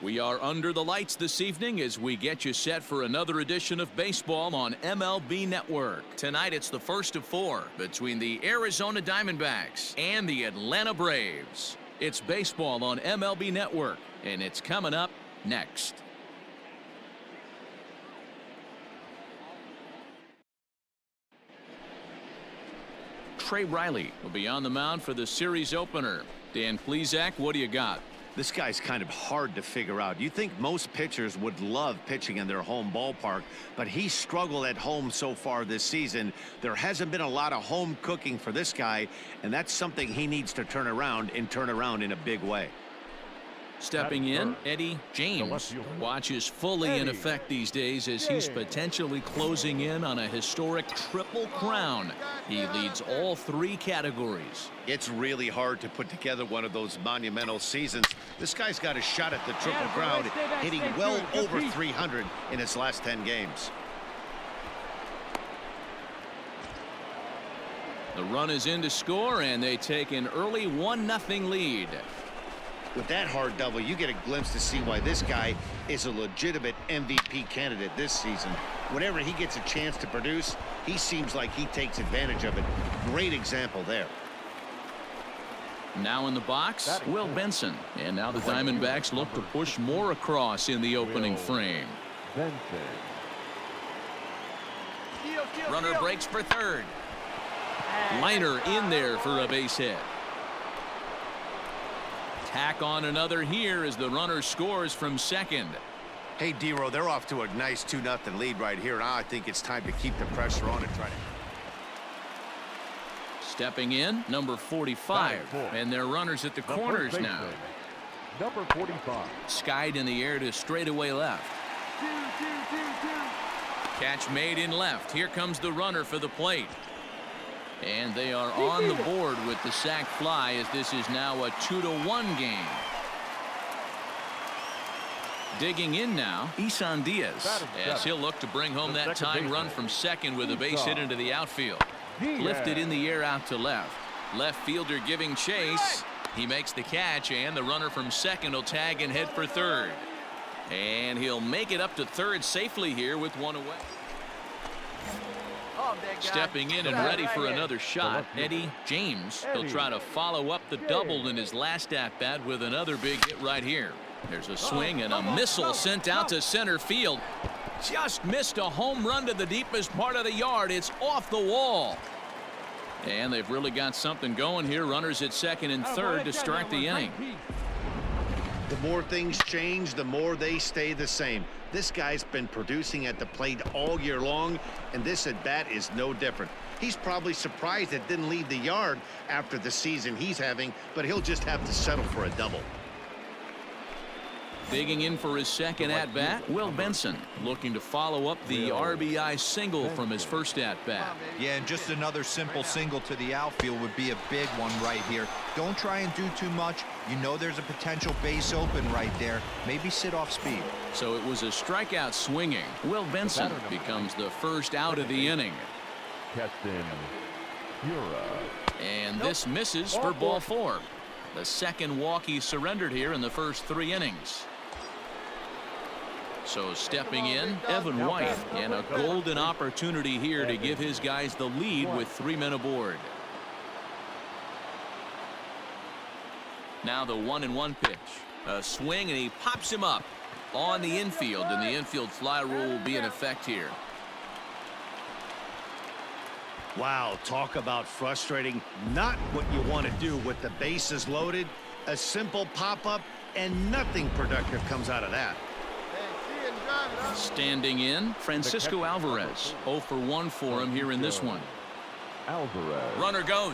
We are under the lights this evening as we get you set for another edition of baseball on MLB Network. Tonight it's the first of 4 between the Arizona Diamondbacks and the Atlanta Braves. It's baseball on MLB Network, and it's coming up next. Trey Riley will be on the mound for the series opener. Dan Plesac, what do you got? This guy's kind of hard to figure out. You think most pitchers would love pitching in their home ballpark, but he struggled at home so far this season. There hasn't been a lot of home cooking for this guy, and that's something he needs to turn around in a big way. Stepping in, Eddie James. Watch is fully in effect these days as he's potentially closing in on a historic triple crown. He leads all 3 categories. It's really hard to put together one of those monumental seasons. This guy's got a shot at the triple crown, hitting well over 300 in his last 10 games. The run is in to score, and they take an early 1-0 lead. With that hard double, you get a glimpse to see why this guy is a legitimate MVP candidate this season. Whenever he gets a chance to produce, he seems like he takes advantage of it. Great example there. Now in the box, Will Benson. And now the Diamondbacks look to push more across in the opening frame. Runner breaks for third. Liner in there for a base hit. Tack on another here as the runner scores from second. Hey, D-Row, they're off to a nice 2-0 lead right here. Now I think it's time to keep the pressure on and try to. Stepping in, number 45. And their runners at the corners now. Number 45. Skied in the air to straightaway left. Catch made in left. Here comes the runner for the plate. And they are on the board with the sac fly as this is now a 2-1 game. Digging in now, Isan Diaz, as he'll look to bring home that tying run from second with a base hit into the outfield. Lifted in the air out to left. Left fielder giving chase. He makes the catch, and the runner from second will tag and head for third. And he'll make it up to third safely here with one away. Stepping in and ready for another shot, Eddie James. He'll try to follow up the double in his last at-bat with another big hit right here. There's a swing and a missile sent out to center field. Just missed a home run to the deepest part of the yard. It's off the wall. And they've really got something going here. Runners at second and third to start the inning. The more things change, the more they stay the same. This guy's been producing at the plate all year long, and this at bat is no different. He's probably surprised it didn't leave the yard after the season he's having, but he'll just have to settle for a double. Digging in for his second at-bat, Will Benson, looking to follow up the RBI single from his first at-bat. Yeah, and just another simple single to the outfield would be a big one right here. Don't try and do too much. You know there's a potential base open right there. Maybe sit off speed. So it was a strikeout swinging. Will Benson becomes the first out of the inning. And this misses for ball 4. The second walk he surrendered here in the first 3 innings. So stepping in, Evan White, and a golden opportunity here to give his guys the lead with 3 men aboard. Now the 1-1 pitch. A swing, and he pops him up on the infield, and the infield fly rule will be in effect here. Wow, talk about frustrating. Not what you want to do with the bases loaded. A simple pop-up, and nothing productive comes out of that. Standing in, Francisco Alvarez. 0 for 1 for him here in this one. Alvarez. Runner goes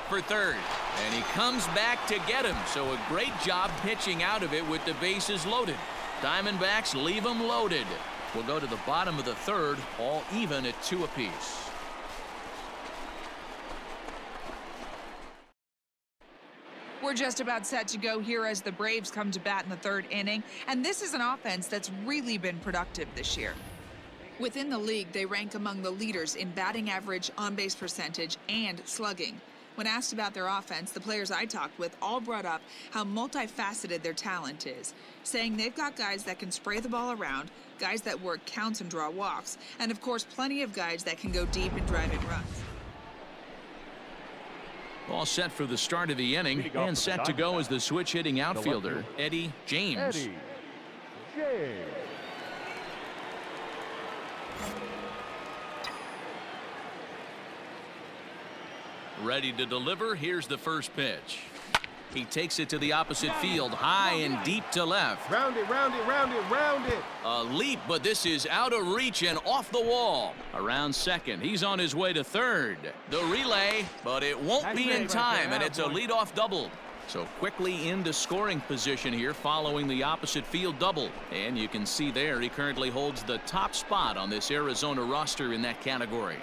for third, and he comes back to get him. So a great job pitching out of it with the bases loaded. Diamondbacks leave them loaded. We'll go to the bottom of the third, all even at 2 apiece. We're just about set to go here as the Braves come to bat in the 3rd inning, and this is an offense that's really been productive this year. Within the league, they rank among the leaders in batting average, on-base percentage, and slugging. When asked about their offense, the players I talked with all brought up how multifaceted their talent is, saying they've got guys that can spray the ball around, guys that work counts and draw walks, and of course plenty of guys that can go deep and drive in runs. All set for the start of the inning, and set to go as the switch-hitting outfielder, Eddie James. Eddie James. Ready to deliver. Here's the first pitch. He takes it to the opposite field, high and deep to left. Round it, round it, round it, round it. A leap, but this is out of reach and off the wall. Around second, he's on his way to third. The relay, but it won't be in time, and it's a leadoff double. So quickly into scoring position here following the opposite field double. And you can see there he currently holds the top spot on this Arizona roster in that category.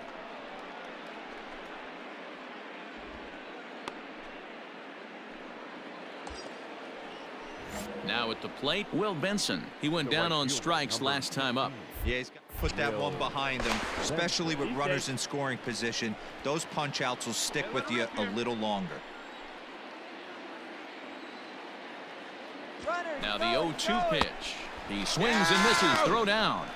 Now at the plate, Will Benson. He went down on strikes last time up. Yeah, he's got to put that one behind him, especially with runners in scoring position. Those punch outs will stick with you a little longer. Now the 0-2 pitch. He swings and misses. Throw down.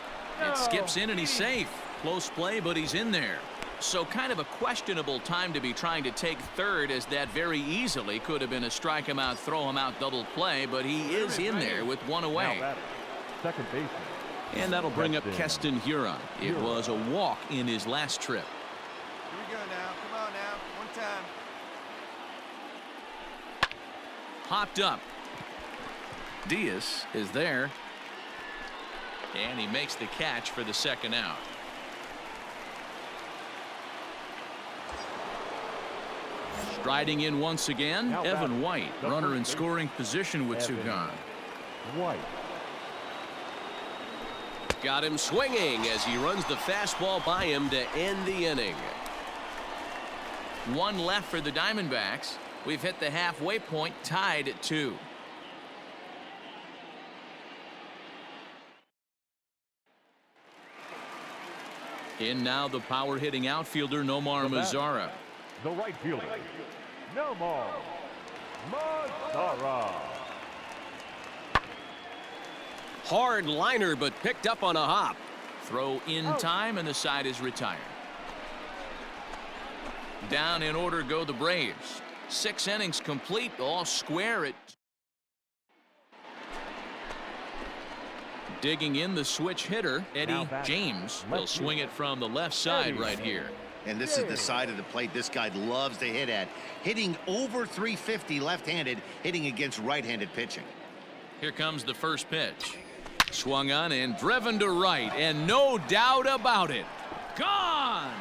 It skips in and he's safe. Close play, but he's in there. So kind of a questionable time to be trying to take third, as that very easily could have been a strike him out, throw him out double play, but he is in there with one away. Second baseman. And that'll bring up Keston Huron. It was a walk in his last trip. Here we go now. Come on now. One time. Popped up. Diaz is there. And he makes the catch for the second out. Striding in once again, Evan White, runner in scoring position with two gone. White. Got him swinging as he runs the fastball by him to end the inning. One left for the Diamondbacks. We've hit the halfway point, tied at 2. In now the power-hitting outfielder Nomar Mazara. The right fielder, Nomar Mazara. Hard liner, but picked up on a hop. Throw in time, and the side is retired. Down in order go the Braves. 6 innings complete, all square at. Digging in the switch hitter, Eddie James will swing it from the left side right here. And this is the side of the plate this guy loves to hit at. Hitting over 350 left-handed, hitting against right-handed pitching. Here comes the first pitch. Swung on and driven to right, and no doubt about it. Gone!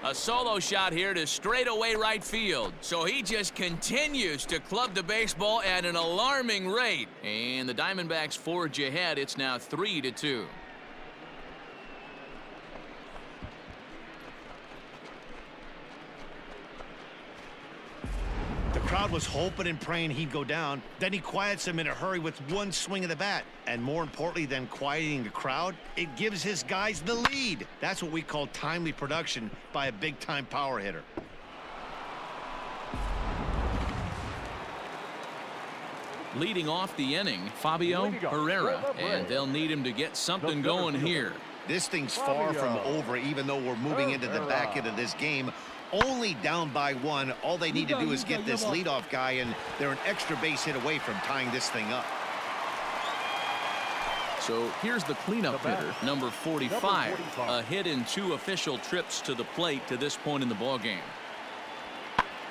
A solo shot here to straightaway right field. So he just continues to club the baseball at an alarming rate. And the Diamondbacks forge ahead. It's now 3-2. The crowd was hoping and praying he'd go down. Then he quiets him in a hurry with one swing of the bat. And more importantly than quieting the crowd, it gives his guys the lead. That's what we call timely production by a big-time power hitter. Leading off the inning, Fabio Herrera, and they'll need him to get something going here. This thing's far from over, even though we're moving into the back end of this game. Only down by 1. All they need to do is get this leadoff guy, and they're an extra base hit away from tying this thing up. So here's the cleanup hitter, number 45. A hit in 2 official trips to the plate to this point in the ballgame.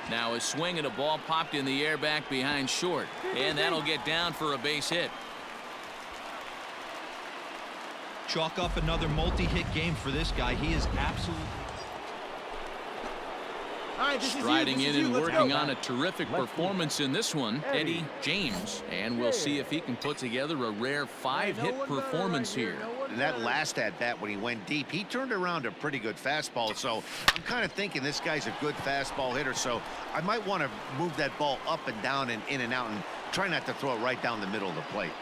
Now a swing and a ball popped in the air back behind short, and that'll get down for a base hit. Chalk up another multi-hit game for this guy. He is absolutely. Striding in and working on a terrific performance in this one, Eddie James. And we'll see if he can put together a rare 5-hit performance here. And that last at-bat when he went deep, he turned around a pretty good fastball. So I'm kind of thinking this guy's a good fastball hitter. So I might want to move that ball up and down and in and out and try not to throw it right down the middle of the plate.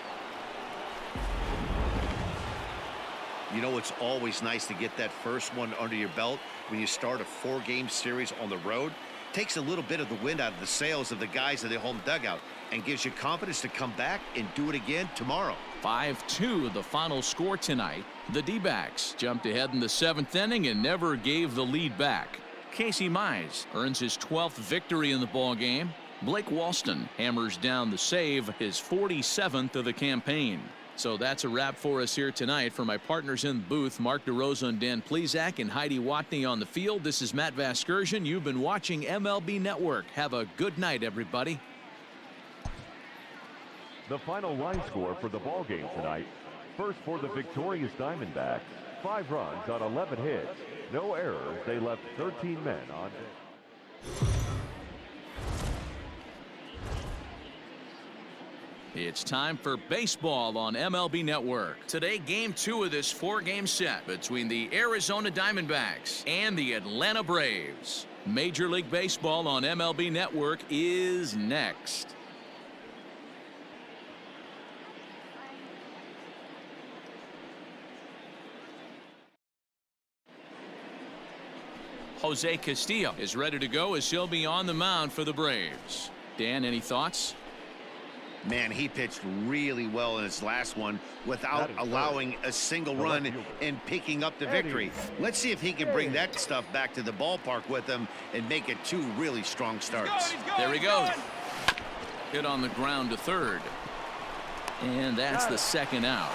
You know, it's always nice to get that first one under your belt when you start a 4-game series on the road. Takes a little bit of the wind out of the sails of the guys in the home dugout and gives you confidence to come back and do it again tomorrow. 5-2 the final score tonight. The D-backs jumped ahead in the 7th inning and never gave the lead back. Casey Mize earns his 12th victory in the ball game. Blake Walston hammers down the save, his 47th of the campaign. So that's a wrap for us here tonight. For my partners in the booth, Mark DeRosa and Dan Plesac and Heidi Watney on the field, this is Matt Vasgersian. You've been watching MLB Network. Have a good night, everybody. The final line score for the ball game tonight. First for the victorious Diamondbacks, 5 runs on 11 hits. No errors. They left 13 men on base. It's time for baseball on MLB Network. Today, game 2 of this 4-game set between the Arizona Diamondbacks and the Atlanta Braves. Major League Baseball on MLB Network is next. Jose Castillo is ready to go as he'll be on the mound for the Braves. Dan, any thoughts? Man, he pitched really well in his last one without allowing a single run and picking up the victory. Let's see if he can bring that stuff back to the ballpark with him and make it 2 really strong starts. There he goes. Hit on the ground to third. And that's the second out.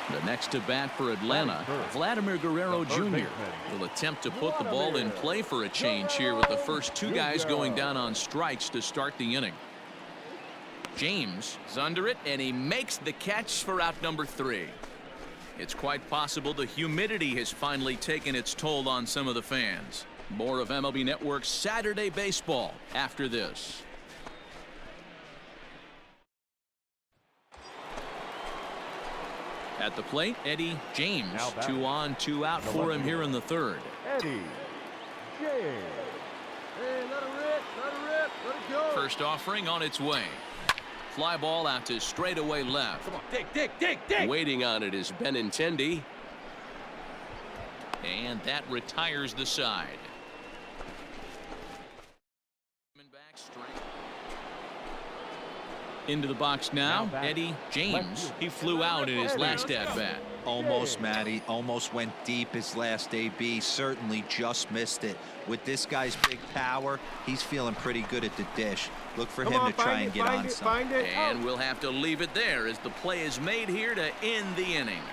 The next to bat for Atlanta, Vladimir Guerrero Jr. will attempt to put the ball in play for a change here with the first 2 guys going down on strikes to start the inning. James is under it, and he makes the catch for out number 3. It's quite possible the humidity has finally taken its toll on some of the fans. More of MLB Network's Saturday Baseball after this. At the plate, Eddie James. 2 on, 2 out for him here in the 3rd. Eddie James. Hey, let it rip, let it rip, let it go. First offering on its way. Fly ball out to straightaway left. Come on, dig. Waiting on it is Benintendi. And that retires the side. Back straight. Into the box now, Eddie James. He flew out in his last at-bat. Almost, Matty. Almost went deep his last AB. Certainly just missed it. With this guy's big power, he's feeling pretty good at the dish. Look for him to try and get on something. And we'll have to leave it there as the play is made here to end the inning.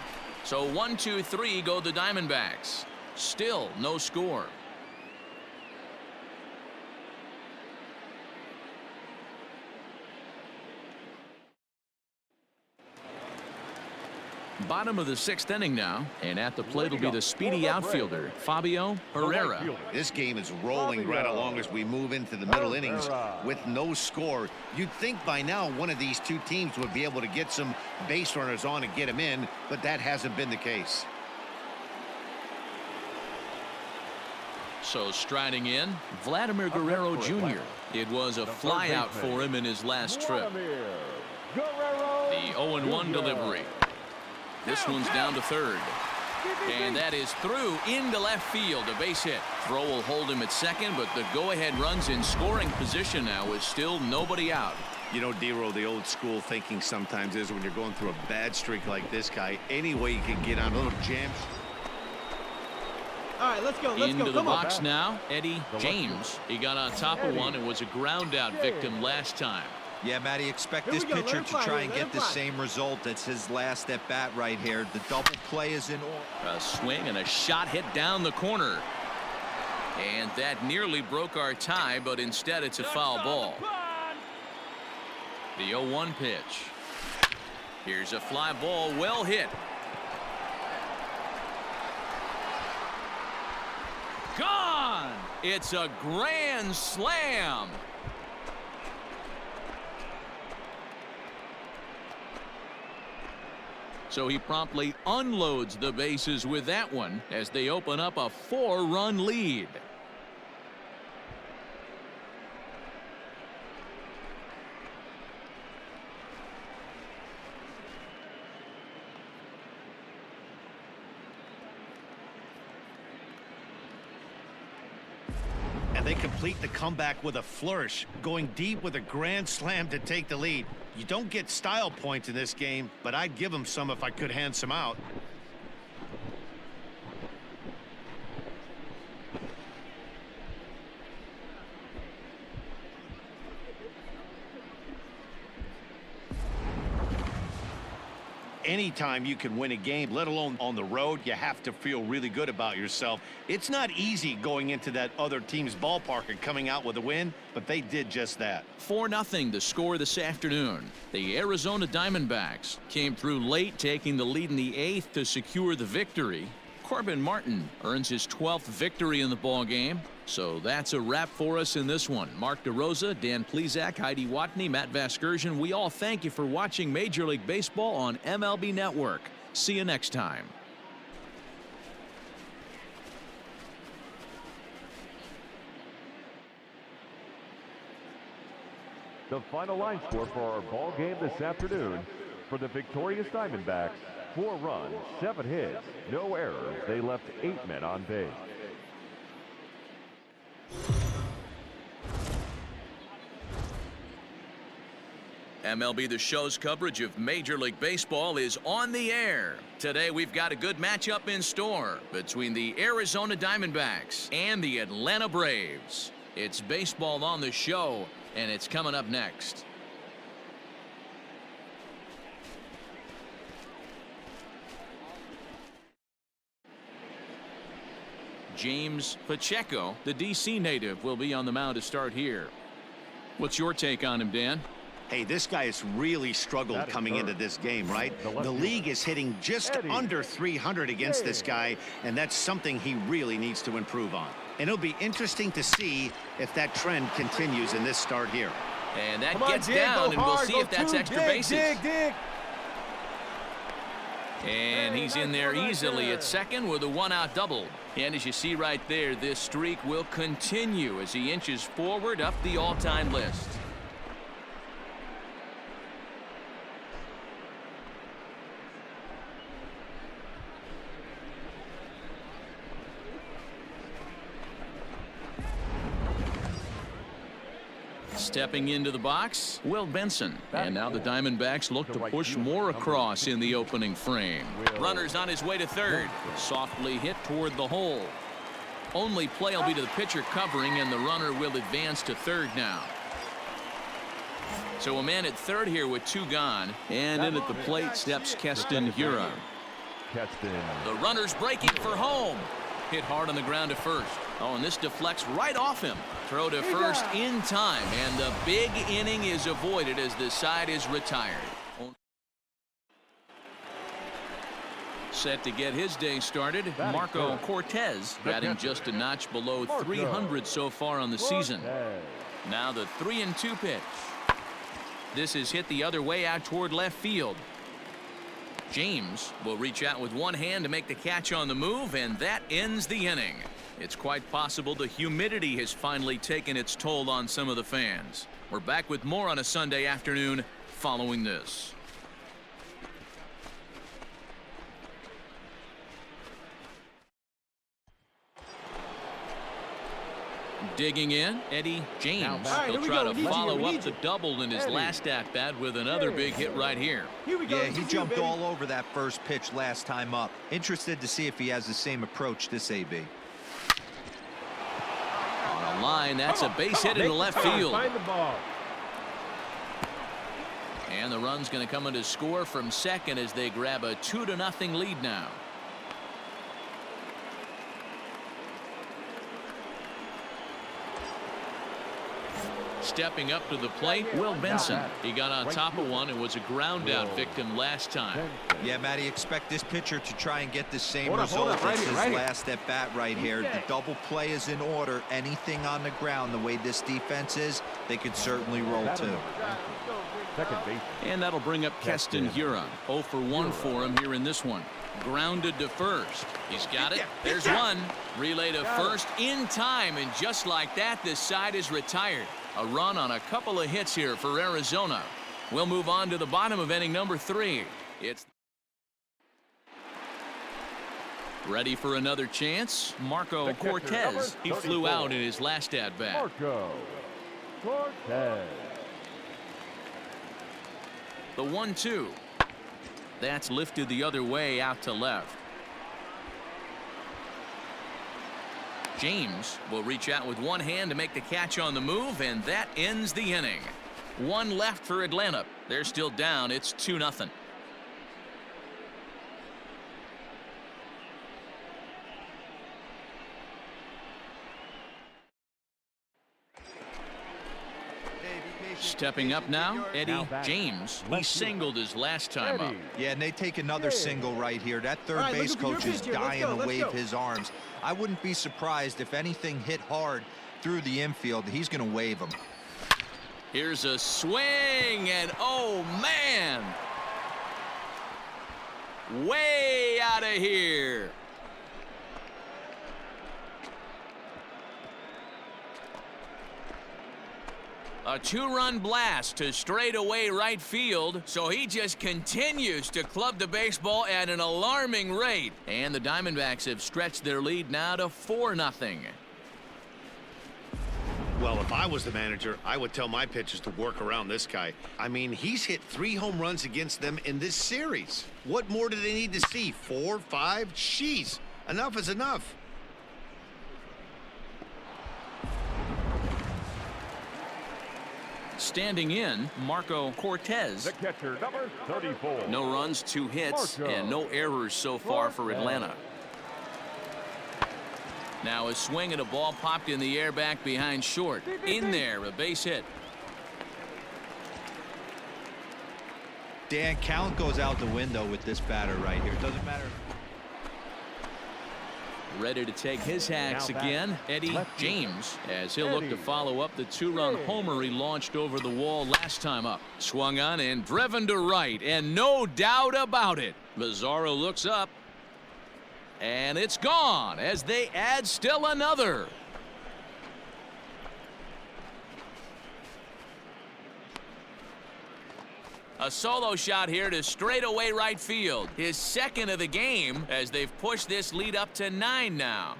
So 1-2-3 go the Diamondbacks. Still no score. Bottom of the 6th inning now, and at the plate will be the speedy outfielder Fabio Herrera. This game is rolling right along as we move into the middle innings with no score. You'd think by now one of these 2 teams would be able to get some base runners on and get them in, but that hasn't been the case. So striding in, Vladimir Guerrero Jr. It was a fly out for him in his last trip. The 0-1 delivery. This one's down to third. And that is through into left field. A base hit. Throw will hold him at second, but the go-ahead runs in scoring position now with still nobody out. You know, D-Roll, the old school thinking sometimes is when you're going through a bad streak like this guy, any way you can get on a little jam. All right, let's go. Into the box now, Eddie James. He got on top of one and was a ground out victim last time. Yeah, Matty, expect this pitcher to try and get the same result. It's his last at bat right here. The double play is in order. A swing and a shot hit down the corner. And that nearly broke our tie, but instead it's a foul ball. The 0-1 pitch. Here's a fly ball, well hit. Gone! It's a grand slam. So he promptly unloads the bases with that one as they open up a 4-run lead. they complete the comeback with a flourish, going deep with a grand slam to take the lead. You don't get style points in this game, but I'd give them some if I could hand some out. Anytime you can win a game, let alone on the road, you have to feel really good about yourself. It's not easy going into that other team's ballpark and coming out with a win, but they did just that. 4-0 the score this afternoon. The Arizona Diamondbacks came through late, taking the lead in the 8th to secure the victory. Corbin Martin earns his 12th victory in the ball game. So that's a wrap for us in this one. Mark DeRosa, Dan Plesac, Heidi Watney, Matt Vasgersian. We all thank you for watching Major League Baseball on MLB Network. See you next time. The final line score for our ball game this afternoon for the victorious Diamondbacks: 4 runs, 7 hits, no errors. They left 8 men on base. MLB The Show's coverage of Major League Baseball is on the air. Today we've got a good matchup in store between the Arizona Diamondbacks and the Atlanta Braves. It's baseball on the show, and it's coming up next. James Pacheco, the D.C. native, will be on the mound to start here. What's your take on him, Dan? Hey, this guy has really struggled coming into this game, right? The league is hitting just under 300 against this guy, and that's something he really needs to improve on. And it'll be interesting to see if that trend continues in this start here. And that gets down, and we'll see if that's extra bases. And he's in there easily at second with a 1-out double. And as you see right there, this streak will continue as he inches forward up the all-time list. Stepping into the box, Will Benson. And now the Diamondbacks look to push more across in the opening frame. Runner's on his way to third. Softly hit toward the hole. Only play will be to the pitcher covering, and the runner will advance to third now. So a man at third here with 2 gone. And in at the plate steps Keston Hiura. The runner's breaking for home. Hit hard on the ground to first. Oh, and this deflects right off him. Throw to first in time, and the big inning is avoided as the side is retired. Set to get his day started, Marco Cortez, batting just a notch below 300 so far on the season. Now the 3-2 pitch. This is hit the other way out toward left field. James will reach out with one hand to make the catch on the move, and that ends the inning. It's quite possible the humidity has finally taken its toll on some of the fans. We're back with more on a Sunday afternoon following this. Digging in, Eddie James. He'll try to follow up the double in his last at-bat with another big hit right here. Yeah, he jumped all over that first pitch last time up. Interested to see if he has the same approach this AB. On a line, that's a base hit into left field. And the run's going to come in to score from second as they grab a 2-0 lead now. Stepping up to the plate, Will Benson. He got on top of one and was a ground out victim last time. Yeah, Matty, expect this pitcher to try and get the same result as his last at bat right here. The double play is in order. Anything on the ground, the way this defense is, they could certainly roll too. And that'll bring up Keston Hiura. 0 for 1 for him here in this one. Grounded to first. He's got it. There's one. Relay to first in time, and just like that, this side is retired. A run on a couple of hits here for Arizona. We'll move on to the bottom of inning number 3. It's Ready for another chance? Marco Cortez. He flew out in his last at-bat. Marco Cortez. The 1-2. That's lifted the other way out to left. James will reach out with one hand to make the catch on the move, and that ends the inning. One left for Atlanta. They're still down. It's 2-0. Stepping up now, Eddie James. He singled his last time up. Yeah, and they take another single right here. That third base coach is dying to wave his arms. I wouldn't be surprised if anything hit hard through the infield. He's going to wave them. Here's a swing, and oh man, way out of here. A two-run blast to straightaway right field, so he just continues to club the baseball at an alarming rate. And the Diamondbacks have stretched their lead now to 4-0. Well, if I was the manager, I would tell my pitchers to work around this guy. I mean, he's hit 3 home runs against them in this series. What more do they need to see? 4, 5? Jeez, enough is enough. Standing in, Marco Cortez. The catcher, number 34. No runs, 2 hits, Marco and no errors so far for Cortez. Atlanta. Now a swing and a ball popped in the air back behind short. In there, a base hit. Dan, count goes out the window with this batter right here. Doesn't matter. Ready to take his hacks again, Eddie James, as he'll look to follow up the 2-run homer he launched over the wall last time up. Swung on and driven to right, and no doubt about it. Mazzaro looks up, and it's gone as they add still another. A solo shot here to straightaway right field. His second of the game as they've pushed this lead up to 9 now.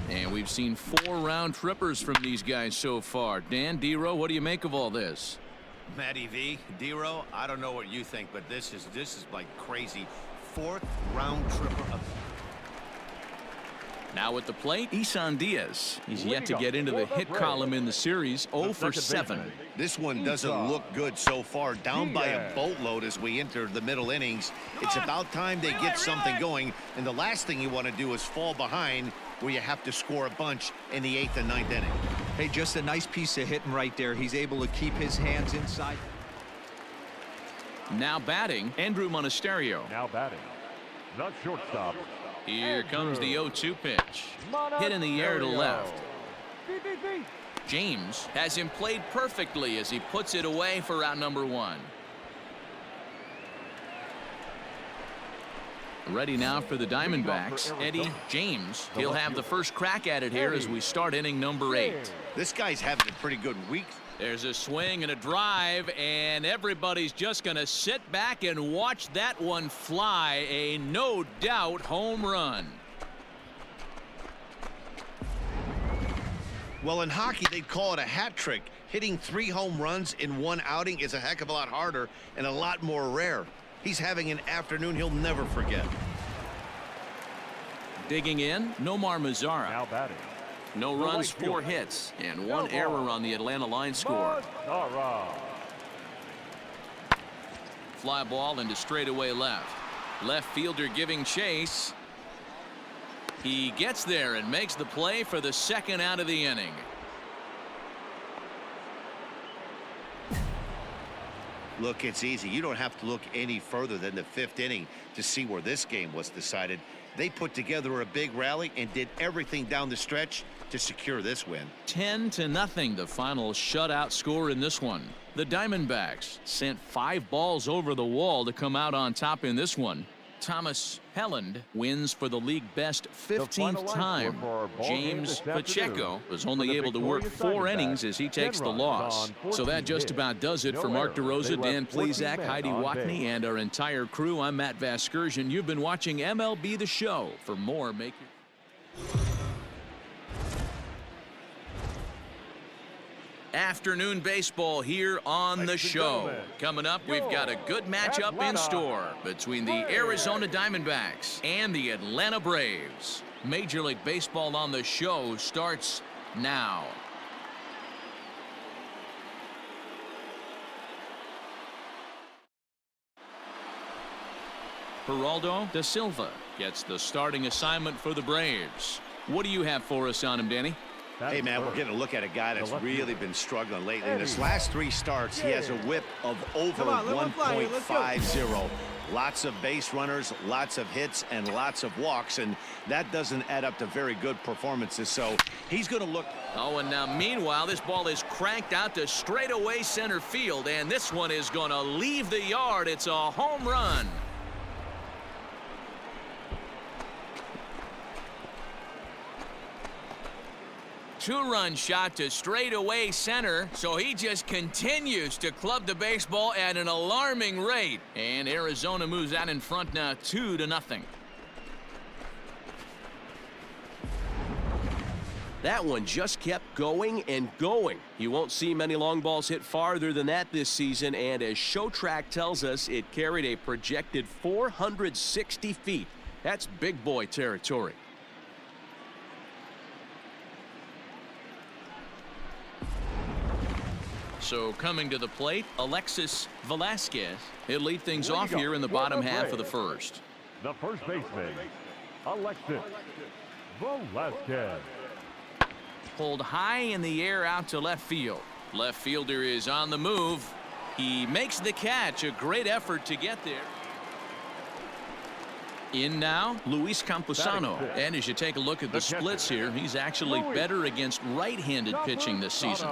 And we've seen 4 round trippers from these guys so far. Dan, D-Row, what do you make of all this? Matty V, D-Row, I don't know what you think, but this is like crazy. 4th round tripper of... Now at the plate, Isan Diaz. He's yet to get into the hit column in the series, 0 for 7. This one doesn't look good so far. Down by a boatload as we enter the middle innings. It's about time they get something going, and the last thing you want to do is fall behind where you have to score a bunch in the 8th and 9th inning. Hey, just a nice piece of hitting right there. He's able to keep his hands inside. Now batting, Andrew Monasterio. Now batting, the shortstop. Here comes the 0-2 pitch. Hit in the air to left. James has him played perfectly as he puts it away for out number 1. Ready now for the Diamondbacks, Eddie James. He'll have the first crack at it here as we start inning number 8. This guy's having a pretty good week. There's a swing and a drive, and everybody's just going to sit back and watch that one fly. A no doubt home run. Well, in hockey, they'd call it a hat trick. Hitting 3 home runs in one outing is a heck of a lot harder and a lot more rare. He's having an afternoon he'll never forget. Digging in, Nomar Mazzara. Now batting. No runs, 4 hits, and 1 error on the Atlanta line score. Fly ball into straightaway left. Left fielder giving chase. He gets there and makes the play for the 2nd out of the inning. Look, it's easy. You don't have to look any further than the 5th inning to see where this game was decided. They put together a big rally and did everything down the stretch to secure this win. 10-0, the final shutout score in this one. The Diamondbacks sent 5 balls over the wall to come out on top in this one. Thomas Helland wins for the league best 15th time. James Pacheco was only able to work 4 innings as he takes the loss. So that just about does it for Mark DeRosa, Dan Plesac, Heidi Watney, and our entire crew. I'm Matt Vasgersian. You've been watching MLB The Show. For more, make your... Afternoon baseball here on the show. Coming up, we've got a good matchup in store between the Arizona Diamondbacks and the Atlanta Braves. Major League Baseball on the show starts now. Geraldo da Silva gets the starting assignment for the Braves. What do you have for us on him, Danny? Hey, man, we're getting a look at a guy that's really been struggling lately. In his last 3 starts, he has a whip of over 1.50. Lots of base runners, lots of hits, and lots of walks, and that doesn't add up to very good performances. So he's going to look. Oh, and now meanwhile, this ball is cranked out to straightaway center field, and this one is going to leave the yard. It's a home run. Two-run shot to straightaway center, so he just continues to club the baseball at an alarming rate. And Arizona moves out in front now 2-0. That one just kept going and going. You won't see many long balls hit farther than that this season, and as ShowTrack tells us, it carried a projected 460 feet. That's big boy territory. So coming to the plate, Alexis Velasquez. He'll lead things off here in the bottom half of the first. The first baseman, Alexis Velasquez. Pulled high in the air out to left field. Left fielder is on the move. He makes the catch. A great effort to get there. In now, Luis Camposano. And as you take a look at the splits here, he's actually better against right-handed pitching this season.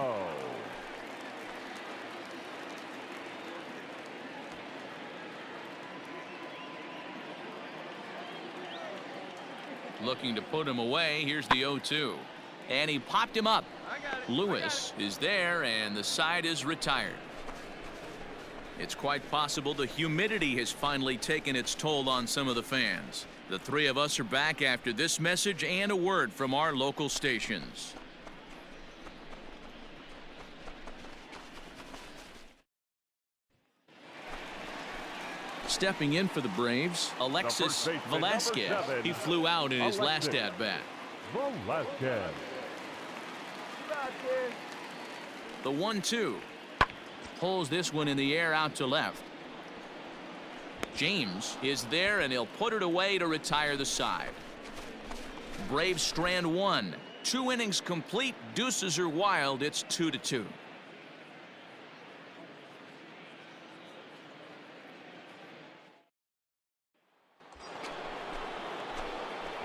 Looking to put him away. Here's the 0-2. And he popped him up. Lewis is there, and the side is retired. It's quite possible the humidity has finally taken its toll on some of the fans. The 3 of us are back after this message and a word from our local stations. Stepping in for the Braves, Alexis Velasquez. He flew out in his last at-bat. Velasquez. The 1-2. Pulls this one in the air out to left. James is there, and he'll put it away to retire the side. Braves strand 1. 2 innings complete. Deuces are wild. It's 2-2.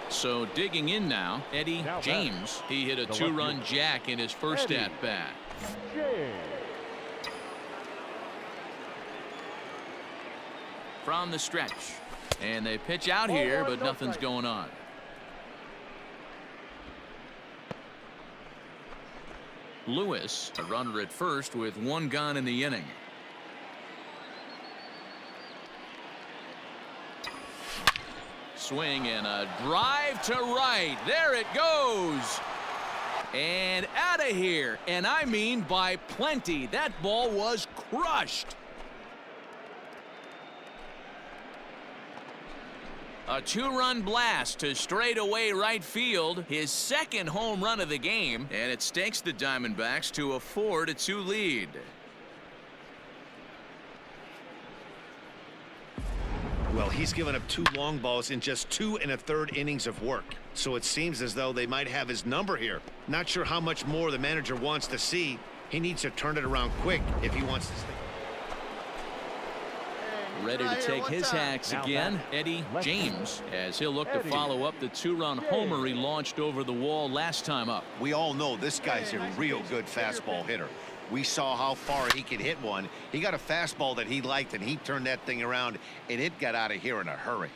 So digging in now, Eddie James. He hit a 2-run jack in his first at-bat. From the stretch. And they pitch out here, but nothing's going on. Lewis, a runner at first with 1 gone in the inning. Swing and a drive to right. There it goes. And out of here. And I mean by plenty. That ball was crushed. A 2-run blast to straightaway right field. His second home run of the game. And it stakes the Diamondbacks to a 4-2 lead. Well, he's given up 2 long balls in just 2 1/3 innings of work. So it seems as though they might have his number here. Not sure how much more the manager wants to see. He needs to turn it around quick if he wants to stay. Ready to take his hacks again, Eddie James, as he'll look to follow up the 2-run homer he launched over the wall last time up. We all know this guy's a real good fastball hitter. We saw how far he could hit one. He got a fastball that he liked, and he turned that thing around, and it got out of here in a hurry.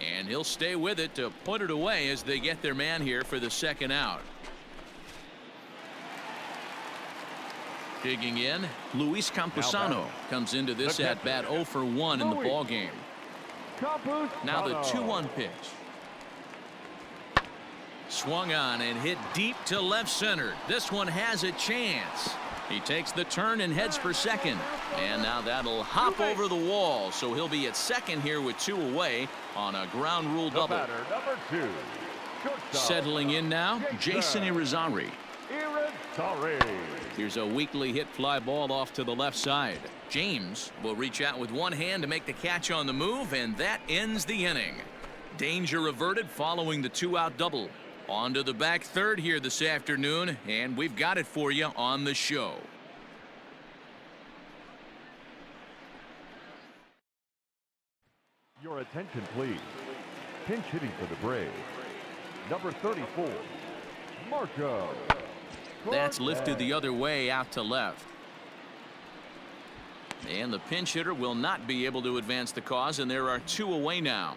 And he'll stay with it to put it away as they get their man here for the second out. Digging in, Luis Camposano comes into this at bat 0 for 1 in the ball game. Now the 2-1 pitch. Swung on and hit deep to left center. This one has a chance. He takes the turn and heads for second. And now that'll hop over the wall. So he'll be at second here with 2 away on a ground rule double. Number 2. Settling in now, Jason Irizarry. Here's a weakly hit fly ball off to the left side. James will reach out with one hand to make the catch on the move, and that ends the inning. Danger averted following the 2-out double. On to the back third here this afternoon, and we've got it for you on the show. Your attention, please. Pinch hitting for the Braves. Number 34, Marco. That's lifted the other way out to left. And the pinch hitter will not be able to advance the cause, and there are 2 away now.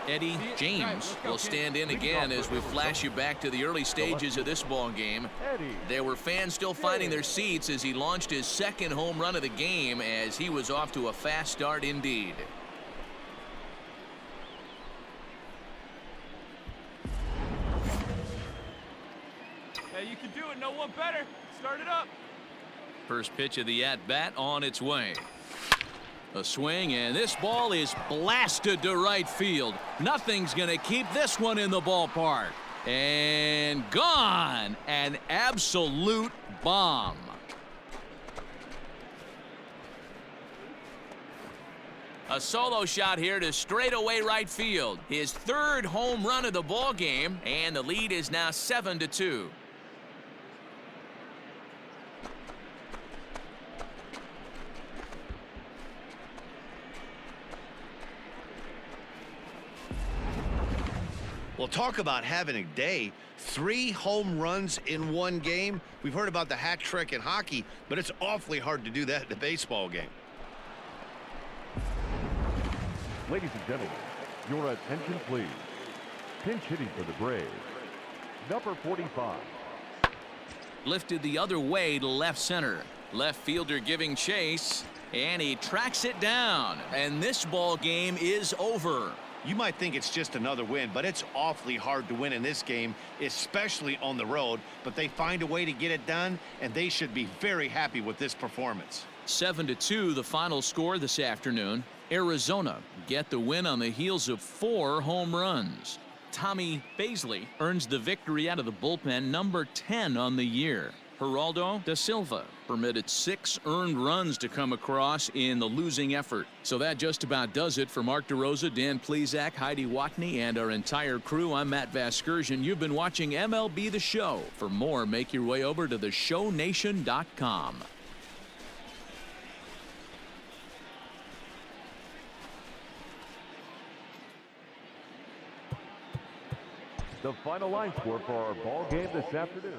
Eddie James will stand in again as we flash you back to the early stages of this ball game. There were fans still finding their seats as he launched his second home run of the game, as he was off to a fast start indeed. Hey, you can do it. No one better. Start it up. First pitch of the at-bat on its way. A swing, and this ball is blasted to right field. Nothing's going to keep this one in the ballpark. And gone. An absolute bomb. A solo shot here to straightaway right field. His 3rd home run of the ball game, and the lead is now 7-2. Well, talk about having a day. 3 home runs in one game. We've heard about the hat trick in hockey, but it's awfully hard to do that in a baseball game. Ladies and gentlemen, your attention, please. Pinch hitting for the Braves. Number 45. Lifted the other way to left center. Left fielder giving chase, and he tracks it down. And this ball game is over. You might think it's just another win, but it's awfully hard to win in this game, especially on the road. But they find a way to get it done, and they should be very happy with this performance. 7-2 the final score this afternoon. Arizona get the win on the heels of 4 home runs. Tommy Baisley earns the victory out of the bullpen, number 10 on the year. Geraldo da Silva permitted 6 earned runs to come across in the losing effort. So that just about does it for Mark DeRosa, Dan Plesac, Heidi Watney, and our entire crew. I'm Matt Vasgersian. You've been watching MLB The Show. For more, make your way over to theshownation.com. The final line score for our ball game this afternoon.